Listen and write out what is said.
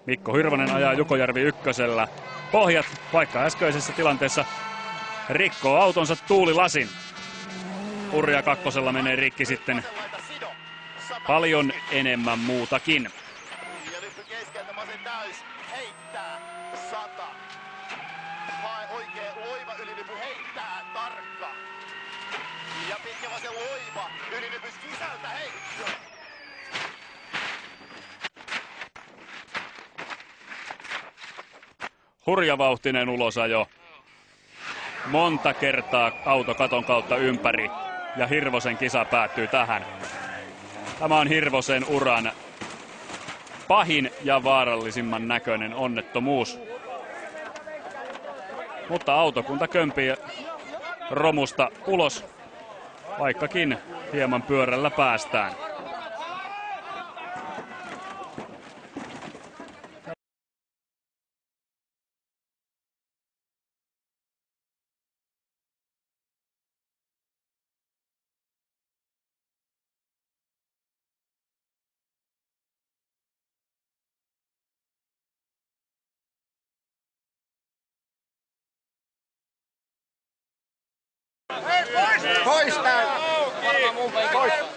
Mikko Hirvonen ajaa Jukojärvi ykkösellä pohjat, vaikka äskeisessä tilanteessa rikkoo autonsa Tuuli Lasin. Urja kakkosella menee rikki sitten paljon enemmän muutakin. Ja nyt keskeltä Masen täys. Heittää. 100. Hae oikee loiva ylinypy. Heittää. Tarkka. Ja pitkä vasen loiva. Ylinypys sisältä. Heitto. Hurjavauhtinen ulosajo. Monta kertaa auto katon kautta ympäri ja Hirvosen kisa päättyy tähän. Tämä on Hirvosen uran pahin ja vaarallisimman näköinen onnettomuus. Mutta autokunta kömpii romusta ulos, vaikkakin hieman pyörällä päästään. Pois tää! Varmaan mun pois.